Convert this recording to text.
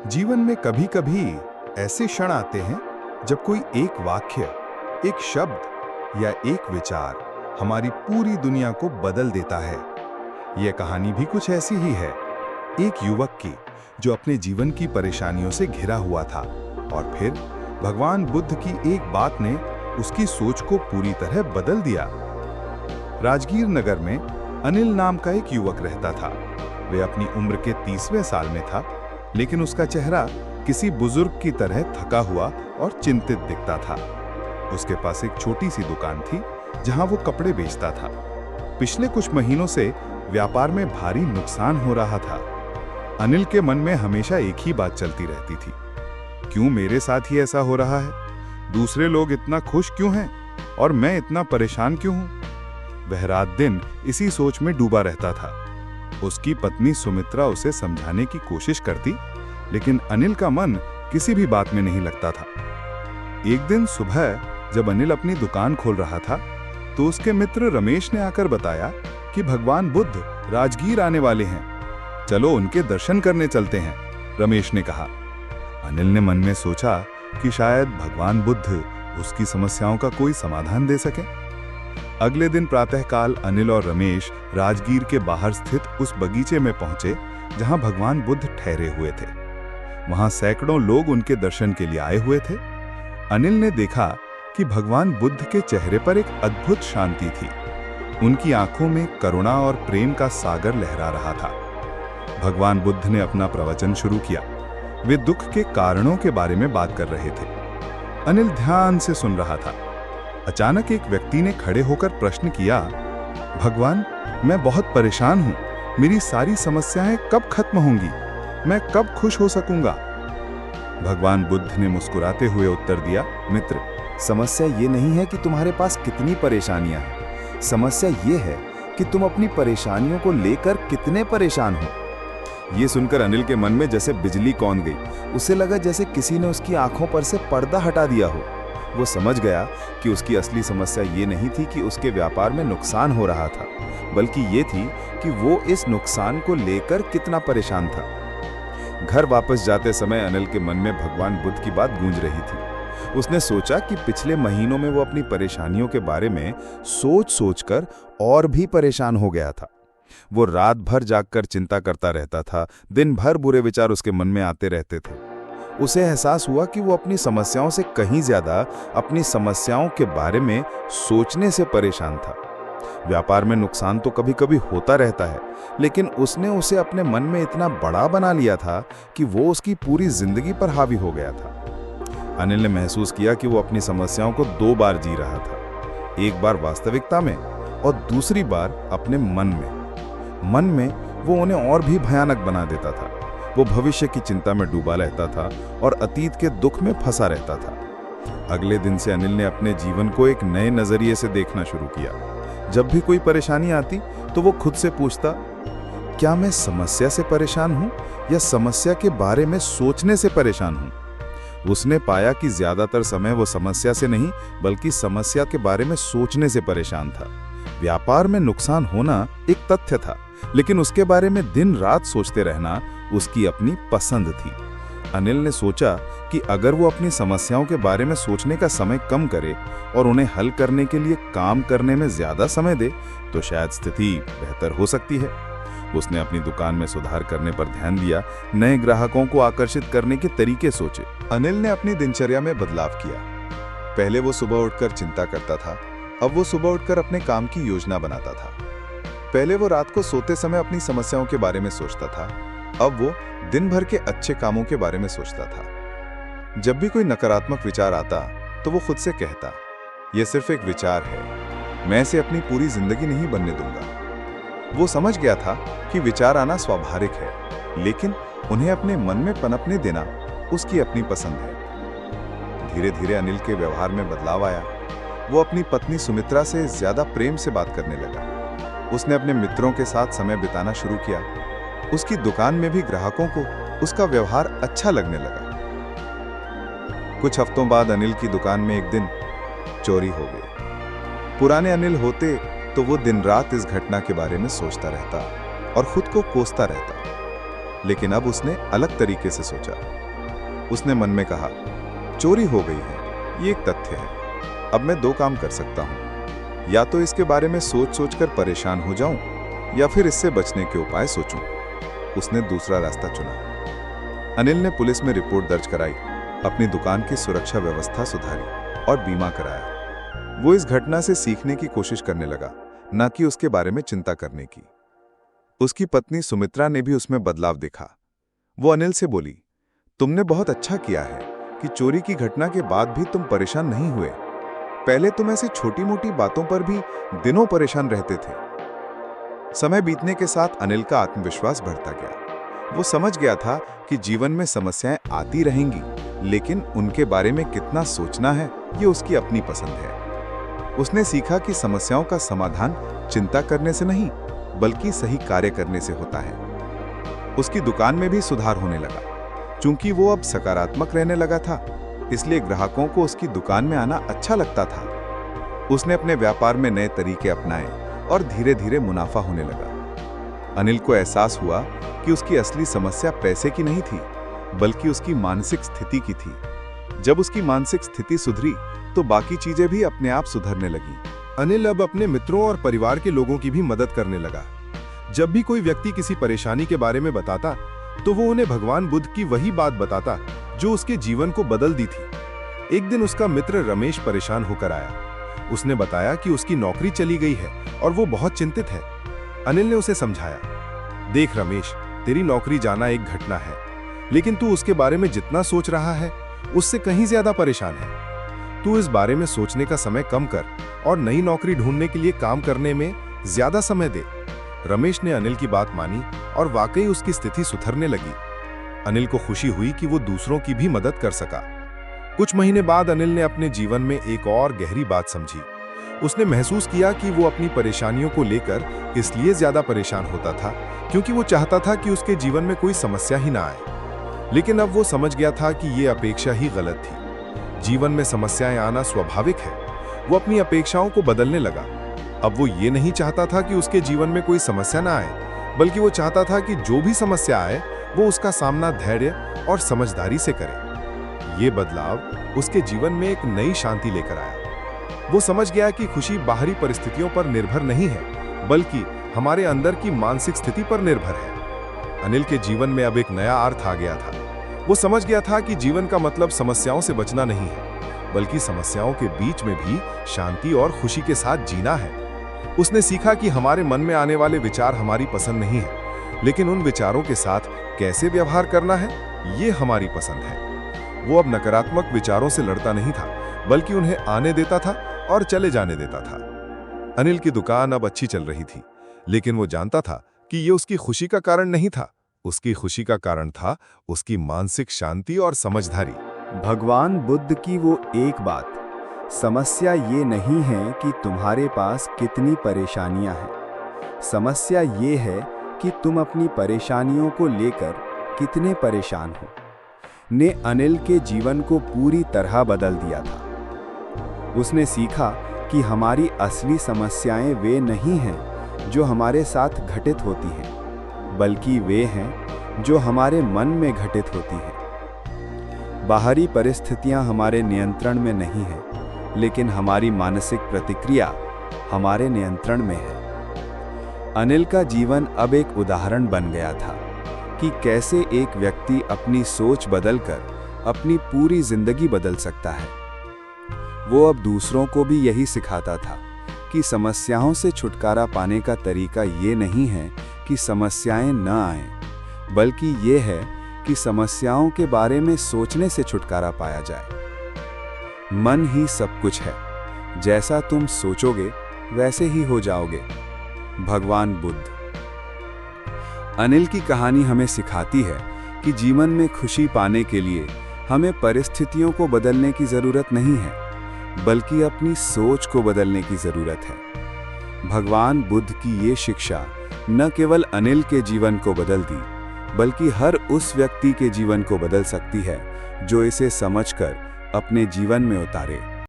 जीवन में कभी कभी ऐसे क्षण आते हैं जब कोई एक वाक्य, एक शब्द या एक विचार हमारी पूरी दुनिया को बदल देता है। यह कहानी भी कुछ ऐसी ही है, एक युवक की जो अपने जीवन की परेशानियों से घिरा हुआ था और फिर भगवान बुद्ध की एक बात ने उसकी सोच को पूरी तरह बदल दिया। राजगीर नगर में अनिल नाम का एक युवक रहता था। वह अपनी उम्र के 30वें साल में था, लेकिन उसका चेहरा किसी बुजुर्ग की तरह थका हुआ और चिंतित दिखता था। उसके पास एक छोटी सी दुकान थी जहां वो कपड़े बेचता था। पिछले कुछ महीनों से व्यापार में भारी नुकसान हो रहा था। अनिल के मन में हमेशा एक ही बात चलती रहती थी, क्यों मेरे साथ ही ऐसा हो रहा है? दूसरे लोग इतना खुश क्यों हैं और मैं इतना परेशान क्यों हूं? वह रात दिन इसी सोच में डूबा रहता था। उसकी पत्नी सुमित्रा उसे समझाने की कोशिश करती, लेकिन अनिल का मन किसी भी बात में नहीं लगता था। एक दिन सुबह जब अनिल अपनी दुकान खोल रहा था, तो उसके मित्र रमेश ने आकर बताया कि भगवान बुद्ध राजगीर आने वाले हैं, चलो उनके दर्शन करने चलते हैं। रमेश ने कहा। अनिल ने मन में सोचा कि शायद भगवान बुद्ध उसकी समस्याओं का कोई समाधान दे सके। अगले दिन प्रातःकाल अनिल और रमेश राजगीर के बाहर स्थित उस बगीचे में पहुंचे जहां भगवान बुद्ध ठहरे हुए थे। वहां सैकड़ों लोग उनके दर्शन के लिए आए हुए थे। अनिल ने देखा कि भगवान बुद्ध के चेहरे पर एक अद्भुत शांति थी। उनकी आंखों में करुणा और प्रेम का सागर लहरा रहा था। भगवान बुद्ध ने अपना प्रवचन शुरू किया। वे दुख के कारणों के बारे में बात कर रहे थे। अनिल ध्यान से सुन रहा था। अचानक एक व्यक्ति ने खड़े होकर प्रश्न किया, भगवान, मैं बहुत परेशान हूं। मेरी सारी समस्याएं कब खत्म होंगी? मैं कब खुश हो सकूंगा? भगवान बुद्ध ने मुस्कुराते हुए उत्तर दिया, मित्र, समस्या ये नहीं है कि तुम्हारे पास कितनी परेशानियां हैं। समस्या ये है कि तुम अपनी परेशानियों को लेकर कितने परेशान हो। ये सुनकर अनिल के मन में जैसे बिजली कौंध गई। उसे लगा जैसे किसी ने उसकी आंखों पर से पर्दा हटा दिया हो। वो समझ गया कि उसकी असली समस्या ये नहीं थी कि उसके व्यापार में नुकसान हो रहा था, बल्कि ये थी कि वो इस नुकसान को लेकर कितना परेशान था। घर वापस जाते समय अनिल के मन में भगवान बुद्ध की बात गूंज रही थी। उसने सोचा कि पिछले महीनों में वो अपनी परेशानियों के बारे में सोच-सोचकर और भी परेशान हो गया था। वो रात भर जागकर चिंता करता रहता था। दिन भर बुरे विचार उसके मन में आते रहते थे। उसे एहसास हुआ कि वो अपनी समस्याओं से कहीं ज्यादा अपनी समस्याओं के बारे में सोचने से परेशान था। व्यापार में नुकसान तो कभी-कभी होता रहता है, लेकिन उसने उसे अपने मन में इतना बड़ा बना लिया था कि वो उसकी पूरी जिंदगी पर हावी हो गया था। अनिल ने महसूस किया कि वो अपनी समस्याओं को 2 बार जी रहा था, एक बार वास्तविकता में और दूसरी बार अपने मन में वो उन्हें और भी भयानक बना देता था। वो भविष्य की चिंता में डूबा रहता था और अतीत के दुख में फंसा रहता था। अगले दिन से अनिल ने अपने जीवन को एक नए नजरिए से देखना शुरू किया। जब भी कोई परेशानी आती तो वो खुद से पूछता, क्या मैं समस्या से परेशान हूं या समस्या के बारे में सोचने से परेशान हूं? उसने पाया कि ज्यादातर समय वो समस्या से नहीं बल्कि समस्या के बारे में सोचने से परेशान था। व्यापार में नुकसान होना एक तथ्य था, लेकिन उसके बारे में दिन रात सोचते रहना उसकी अपनी पसंद थी। अनिल ने सोचा कि अगर वो अपनी समस्याओं के बारे में सोचने का समय कम करे और उन्हें हल करने के लिए काम करने में ज्यादा समय दे, तो शायद स्थिति बेहतर हो सकती है। उसने अपनी दुकान में सुधार करने पर ध्यान दिया, नए ग्राहकों को आकर्षित करने के तरीके सोचे। अनिल ने अपनी दिनचर्या में बदलाव किया। पहले वो सुबह उठकर चिंता करता था, अब वो सुबह उठकर अपने काम की योजना बनाता था। पहले वो रात को सोते समय अपनी समस्याओं के बारे में सोचता था, अब वो दिन भर के अच्छे कामों के बारे में सोचता था। जब भी कोई नकारात्मक विचार आता तो वो खुद से कहता, यह सिर्फ एक विचार है, मैं इसे अपनी पूरी जिंदगी नहीं बनने दूंगा। वो समझ गया था कि विचार आना स्वाभाविक है, लेकिन उन्हें अपने मन में पनपने देना उसकी अपनी पसंद है। धीरे धीरे अनिल के व्यवहार में बदलाव आया। वो अपनी पत्नी सुमित्रा से ज्यादा प्रेम से बात करने लगा। उसने अपने मित्रों के साथ समय बिताना शुरू किया। उसकी दुकान में भी ग्राहकों को उसका व्यवहार अच्छा लगने लगा। कुछ हफ्तों बाद अनिल की दुकान में एक दिन चोरी हो गई। पुराने अनिल होते तो वो दिन रात इस घटना के बारे में सोचता रहता और खुद को कोसता रहता। लेकिन अब उसने अलग तरीके से सोचा। उसने मन में कहा, चोरी हो गई है, ये एक तथ्य है। अब मैं दो काम कर सकता हूँ, या तो इसके बारे में सोच सोचकर परेशान हो जाऊं, या फिर इससे बचने के उपाय सोचूं। उसने दूसरा रास्ता चुना। अनिल ने पुलिस में रिपोर्ट दर्ज कराई, अपनी दुकान की सुरक्षा व्यवस्था सुधारी और बीमा कराया। वो इस घटना से सीखने की कोशिश करने लगा, न कि उसके बारे में चिंता करने की। उसकी पत्नी सुमित्रा ने भी उसमें बदलाव देखा। वो अनिल से बोली, तुमने बहुत अच्छा किया है कि चोरी की घटना के बाद भी तुम परेशान नहीं हुए। पहले तुम ऐसी छोटी मोटी बातों पर भी दिनों परेशान रहते थे। समय बीतने के साथ अनिल का आत्मविश्वास बढ़ता गया। वो समझ गया था कि जीवन में समस्याएं आती रहेंगी, लेकिन उनके बारे में कितना सोचना है ये उसकी अपनी पसंद है। उसने सीखा कि समस्याओं का समाधान चिंता करने से नहीं, बल्कि सही कार्य करने से होता है। उसकी दुकान में भी सुधार होने लगा। चूंकि वो अब सकारात्मक रहने लगा था, इसलिए ग्राहकों को उसकी दुकान में आना अच्छा लगता था। उसने अपने व्यापार में नए तरीके अपनाए और धीरे धीरे मुनाफा होने लगा। अनिल को एहसास हुआ कि उसकी असली समस्या पैसे की नहीं थी, बल्कि उसकी मानसिक स्थिति की थी। जब उसकी मानसिक स्थिति सुधरी तो बाकी चीजें भी अपने आप सुधरने लगी। अनिल अब अपने मित्रों और परिवार के लोगों की भी मदद करने लगा। जब भी कोई व्यक्ति किसी परेशानी के बारे में बताता, तो वो उन्हें भगवान बुद्ध की वही बात बताता जो उसके जीवन को बदल दी थी। एक दिन उसका मित्र रमेश परेशान होकर आया। उसने बताया कि उसकी नौकरी चली गई है और वो बहुत चिंतित है। अनिल ने उसे समझाया, देख रमेश, तेरी नौकरी जाना एक घटना है, लेकिन तू उसके बारे में जितना सोच रहा है उससे कहीं ज्यादा परेशान है। तू इस बारे में सोचने का समय कम कर और नई नौकरी ढूंढने के लिए काम करने में ज्यादा समय दे। रमेश ने अनिल की बात मानी और वाकई उसकी स्थिति सुधरने लगी। अनिल को खुशी हुई कि वो दूसरों की भी मदद कर सका। कुछ महीने बाद अनिल ने अपने जीवन में एक और गहरी बात समझी। उसने महसूस किया कि वो अपनी परेशानियों को लेकर इसलिए ज्यादा परेशान होता था क्योंकि वो चाहता था कि उसके जीवन में कोई समस्या ही ना आए। लेकिन अब वो समझ गया था कि ये अपेक्षा ही गलत थी। जीवन में समस्याएं आना स्वाभाविक है। वो अपनी अपेक्षाओं को बदलने लगा। अब वो ये नहीं चाहता था कि उसके जीवन में कोई समस्या ना आए, बल्कि वो चाहता था कि जो भी समस्या आए वो उसका सामना धैर्य और समझदारी से करे। ये बदलाव उसके जीवन में एक नई शांति लेकर आया। वो समझ गया कि खुशी बाहरी परिस्थितियों पर निर्भर नहीं है, बल्कि हमारे अंदर की मानसिक स्थिति पर निर्भर है। अनिल के जीवन में अब एक नया अर्थ आ गया था। वो समझ गया था कि जीवन का मतलब समस्याओं से बचना नहीं है, बल्कि समस्याओं के बीच में भी शांति और खुशी के साथ जीना है। उसने सीखा कि हमारे मन में आने वाले विचार हमारी पसंद नहीं है, लेकिन उन विचारों के साथ कैसे व्यवहार करना है ये हमारी पसंद है। वो अब नकारात्मक विचारों से लड़ता नहीं था, बल्कि उन्हें आने देता था और चले जाने देता था। अनिल की दुकान अब अच्छी चल रही थी, लेकिन वो जानता था कि ये उसकी खुशी का कारण नहीं था। उसकी खुशी का कारण था उसकी मानसिक शांति और समझदारी। भगवान बुद्ध की वो एक बात, समस्या ये नहीं है कि तुम्हारे पास कितनी परेशानियां हैं, समस्या ये है कि तुम अपनी परेशानियों को लेकर कितने परेशान हो, ने अनिल के जीवन को पूरी तरह बदल दिया था। उसने सीखा कि हमारी असली समस्याएं वे नहीं हैं जो हमारे साथ घटित होती हैं, बल्कि वे हैं जो हमारे मन में घटित होती हैं। बाहरी परिस्थितियां हमारे नियंत्रण में नहीं हैं, लेकिन हमारी मानसिक प्रतिक्रिया हमारे नियंत्रण में है। अनिल का जीवन अब एक उदाहरण बन गया था कि कैसे एक व्यक्ति अपनी सोच बदलकर अपनी पूरी जिंदगी बदल सकता है। वो अब दूसरों को भी यही सिखाता था कि समस्याओं से छुटकारा पाने का तरीका ये नहीं है कि समस्याएं न आएं, बल्कि ये है कि समस्याओं के बारे में सोचने से छुटकारा पाया जाए। मन ही सब कुछ है, जैसा तुम सोचोगे वैसे ही हो जाओगे। भगवान बुद्ध। अनिल की कहानी हमें सिखाती है कि जीवन में खुशी पाने के लिए हमें परिस्थितियों को बदलने की जरूरत नहीं है, बल्कि अपनी सोच को बदलने की जरूरत है। भगवान बुद्ध की ये शिक्षा न केवल अनिल के जीवन को बदल दी, बल्कि हर उस व्यक्ति के जीवन को बदल सकती है जो इसे समझकर अपने जीवन में उतारे।